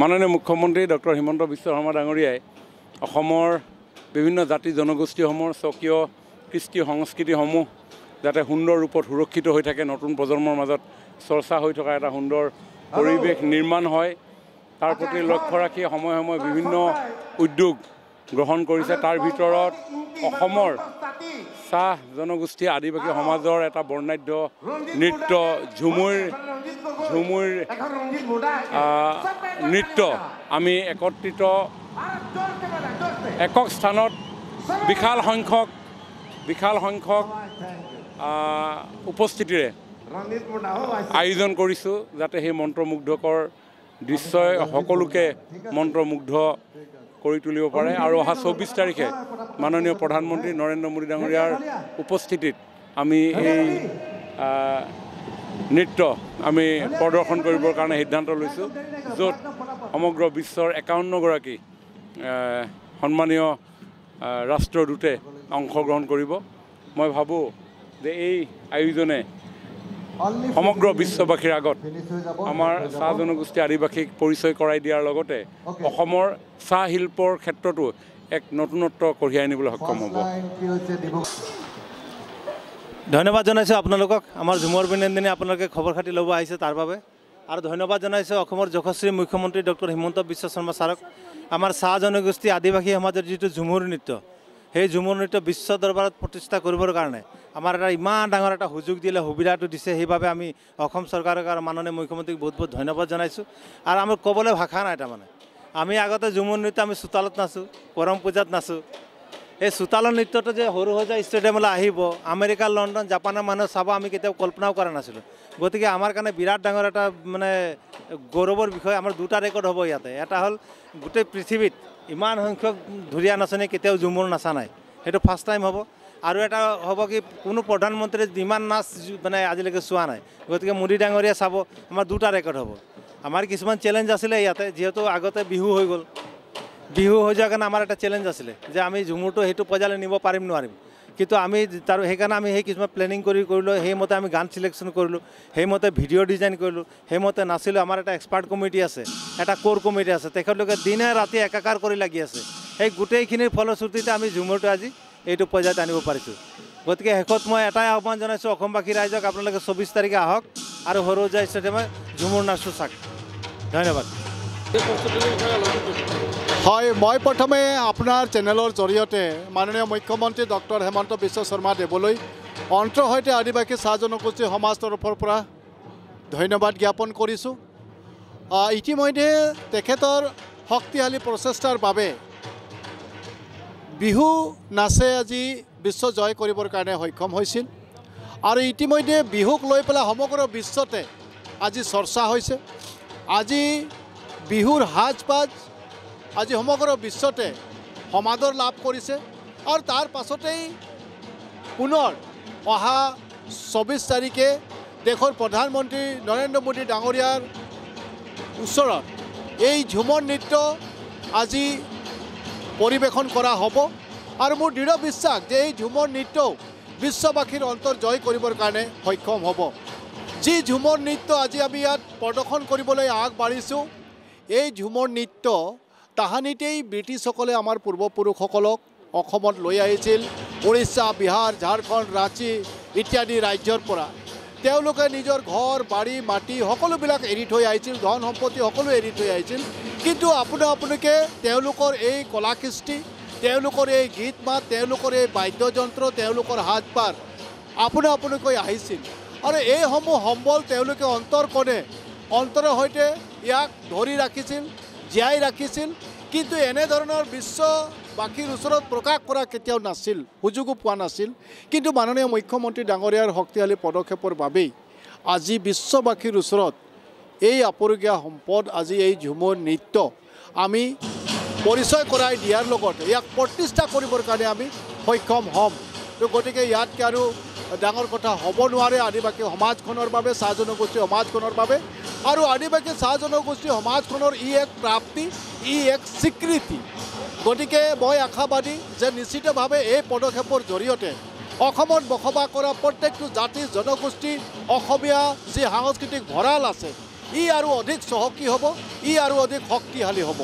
মাননীয় মুখ্যমন্ত্ৰী ডক্টৰ হিমন্ত বিশ্ব শৰ্মা ডাঙৰীয়াই অসমৰ বিভিন্ন জাতি জনগোষ্ঠীসমূহৰ স্বকীয় কৃষ্টি সংস্কৃতিসমূহ যাতে সুন্দৰ ৰূপত সুৰক্ষিত হৈ থাকে, নতুন প্ৰজন্মৰ মাজত চৰ্চা হৈ থকা এটা সুন্দৰ পৰিৱেশ নিৰ্মাণ হয়, তাৰ প্ৰতি লক্ষ্য ৰাখি সময়ে সময়ে বিভিন্ন উদ্যোগ গ্ৰহণ কৰিছে। তাৰ ভিতৰত অসমৰ চাহ জনগোষ্ঠী আদিবাসী সমাজৰ এটা বৰ্ণাঢ্য নৃত্য ঝুমুৰ নৃত্য আমি একত্ৰিত একক স্থানত বিশাল সংখ্যক উপস্থিতিৰে আয়োজন কৰিছোঁ, যাতে সেই মন্ত্ৰমুগ্ধকৰ দৃশ্যই সকলোকে মন্ত্ৰমুগ্ধ কৰি তুলিব পাৰে। আৰু অহা 24 তাৰিখে মাননীয় প্ৰধানমন্ত্ৰী নৰেন্দ্ৰ মোদী ডাঙৰীয়াৰ উপস্থিতিত আমি এই নৃত্য আমি প্ৰদৰ্শন কৰিবৰ কাৰণে সিদ্ধান্ত লৈছোঁ, য'ত সমগ্ৰ বিশ্বৰ 51গৰাকী সন্মানীয় ৰাষ্ট্ৰদূতে অংশগ্ৰহণ কৰিব। মই ভাবোঁ যে এই আয়োজনে সমগ্ৰ বিশ্ববাসীৰ আগত আমাৰ চাহ জনগোষ্ঠী আদিবাসীক পৰিচয় কৰাই দিয়াৰ লগতে অসমৰ চাহ শিল্পৰ ক্ষেত্ৰতো এক নতুনত্ব কঢ়িয়াই আনিবলৈ সক্ষম হ'ব। ধন্যবাদ জনাইছোঁ আপোনালোকক, আমাৰ ঝুমৰ বিনন্দিনী আপোনালোকে খবৰ খাতি ল'ব আহিছে তাৰ বাবে। আৰু ধন্যবাদ জনাইছোঁ অসমৰ যশস্বী মুখ্যমন্ত্ৰী ডক্টৰ হিমন্ত বিশ্ব শৰ্মা ছাৰক। আমাৰ চাহ জনগোষ্ঠী আদিবাসী সমাজৰ যিটো ঝুমুৰ নৃত্য, সেই ঝুমুৰ নৃত্য বিশ্ব দৰবাৰত প্ৰতিষ্ঠা কৰিবৰ কাৰণে আমাৰ এটা ইমান ডাঙৰ এটা সুযোগ দিলে, সুবিধাটো দিছে, সেইবাবে আমি অসম চৰকাৰক আৰু মাননীয় মুখ্যমন্ত্ৰীক বহুত বহুত ধন্যবাদ জনাইছোঁ। আৰু আমাৰ ক'বলৈ ভাষা নাই। তাৰমানে আমি আগতে ঝুমুৰ নৃত্য আমি চোতালত নাচোঁ, কৰম পূজাত নাচোঁ। এই চোতালৰ নৃত্যটো যে সৰু সজা ষ্টেডিয়ামলৈ আহিব, আমেৰিকা লণ্ডন জাপানৰ মানুহে চাব, আমি কেতিয়াও কল্পনাও কৰা নাছিলোঁ। গতিকে আমাৰ কাৰণে বিৰাট ডাঙৰ এটা মানে গৌৰৱৰ বিষয়। আমাৰ দুটা ৰেকৰ্ড হ'ব ইয়াতে। এটা হ'ল গোটেই পৃথিৱীত ইমান সংখ্যক ধুৰীয়া নাচনী কেতিয়াও ঝুমুৰ নাচা নাই, সেইটো ফাৰ্ষ্ট টাইম হ'ব। আৰু এটা হ'ব কি কোনো প্ৰধানমন্ত্ৰীয়ে ইমান নাচ মানে আজিলৈকে চোৱা নাই। গতিকে মোদী ডাঙৰীয়া চাব, আমাৰ দুটা ৰেকৰ্ড হ'ব। আমাৰ কিছুমান চেলেঞ্জ আছিলে ইয়াতে, যিহেতু আগতে বিহু হৈ গ'ল, বিহু হৈ যোৱাৰ কাৰণে আমাৰ এটা চেলেঞ্জ আছিলে যে আমি ঝুমুৰটো সেইটো পৰ্যায়লৈ নিব পাৰিম নোৱাৰিম। কিন্তু আমি তাৰ সেইকাৰণে আমি সেই কিছুমান প্লেনিং কৰিলোঁ, সেইমতে আমি গান চিলেকশ্যন কৰিলোঁ, সেইমতে ভিডিঅ' ডিজাইন কৰিলোঁ, সেইমতে নাচিলোঁ। আমাৰ এটা এক্সপাৰ্ট কমিটি আছে, এটা ক'ৰ কমিটি আছে, তেখেতলোকে দিনে ৰাতি একাকাৰ কৰি লাগি আছে। সেই গোটেইখিনিৰ ফলশ্ৰুতিতে আমি ঝুমুৰটো আজি এইটো পৰ্যায়ত আনিব পাৰিছোঁ। গতিকে শেষত মই এটাই আহ্বান জনাইছোঁ অসমবাসী ৰাইজক, আপোনালোকে 24 তাৰিখে আহক আৰু সৰুজা ষ্টেডিয়ামত ঝুমুৰ নাচটো চাওক। ধন্যবাদ। হয়, মই প্ৰথমে আপোনাৰ চেনেলৰ জৰিয়তে মাননীয় মুখ্যমন্ত্ৰী ডক্টৰ হিমন্ত বিশ্ব শৰ্মা দেৱলৈ অন্তৰ সৈতে আদিবাসী চাহ জনগোষ্ঠী সমাজ তৰফৰ পৰা ধন্যবাদ জ্ঞাপন কৰিছোঁ। ইতিমধ্যে তেখেতৰ শক্তিশালী প্ৰচেষ্টাৰ বাবে বিহু নাচে আজি বিশ্ব জয় কৰিবৰ কাৰণে সক্ষম হৈছিল। আৰু ইতিমধ্যে বিহুক লৈ পেলাই সমগ্ৰ বিশ্বতে আজি চৰ্চা হৈছে। আজি বিহুৰ সাজ পাজ আজি সমগ্ৰ বিশ্বতে সমাদৰ লাভ কৰিছে। আৰু তাৰ পাছতেই পুনৰ অহা 24 তাৰিখে দেশৰ প্ৰধানমন্ত্ৰী নৰেন্দ্ৰ মোদী ডাঙৰীয়াৰ ওচৰত এই ঝুমৰ নৃত্য আজি পৰিৱেশন কৰা হ'ব। আৰু মোৰ দৃঢ় বিশ্বাস যে এই ঝুমৰ নৃত্যও বিশ্ববাসীৰ অন্তৰ জয় কৰিবৰ কাৰণে সক্ষম হ'ব। যি ঝুমৰ নৃত্য আজি আমি ইয়াত প্ৰদৰ্শন কৰিবলৈ আগবাঢ়িছোঁ, এই ঝুমৰ নৃত্য তাহানিতেই ব্ৰিটিছসকলে আমাৰ পূৰ্বপুৰুষসকলক অসমত লৈ আহিছিল, উৰিষ্যা, বিহাৰ, ঝাৰখণ্ড, ৰাঁচী ইত্যাদি ৰাজ্যৰ পৰা। তেওঁলোকে নিজৰ ঘৰ বাৰী মাটি সকলোবিলাক এৰি থৈ আহিছিল, ধন সম্পত্তি সকলো এৰি থৈ আহিছিল। কিন্তু আপোনালোকে তেওঁলোকৰ এই কলাকৃষ্টি, তেওঁলোকৰ এই গীত মাত, তেওঁলোকৰ এই বাদ্যযন্ত্ৰ, তেওঁলোকৰ হাত পাৰ আপোনালোকৈ আহিছিল। আৰু এইসমূহ সম্বল তেওঁলোকে অন্তৰৰ সৈতে ইয়াক ধৰি ৰাখিছিল, জীয়াই ৰাখিছিল। কিন্তু এনেধৰণৰ বিশ্ববাসীৰ ওচৰত প্ৰকাশ কৰা কেতিয়াও নাছিল, সুযোগো পোৱা নাছিল। কিন্তু মাননীয় মুখ্যমন্ত্ৰী ডাঙৰীয়াৰ শক্তিশালী পদক্ষেপৰ বাবেই আজি বিশ্ববাসীৰ ওচৰত এই আপুৰুগীয়া সম্পদ, আজি এই ঝুমুৰ নৃত্য আমি পৰিচয় কৰাই দিয়াৰ লগতে ইয়াক প্ৰতিষ্ঠা কৰিবৰ কাৰণে আমি সক্ষম হ'ম। তো গতিকে ইয়াতকৈ আৰু ডাঙৰ কথা হ'ব নোৱাৰে আদিবাসী সমাজখনৰ বাবে, চাহ জনগোষ্ঠী সমাজখনৰ বাবে। আৰু আদিবাসী চাহ জনগোষ্ঠী সমাজখনৰ এক প্ৰাপ্তি, এক স্বীকৃতি। গতিকে মই আশাবাদী যে নিশ্চিতভাৱে এই পদক্ষেপৰ জৰিয়তে অসমত বসবাস কৰা প্ৰত্যেকটো জাতি জনগোষ্ঠী, অসমীয়া যি সাংস্কৃতিক ভঁৰাল আছে, ই আৰু অধিক চহকী হ'ব, ই আৰু অধিক শক্তিশালী হ'ব।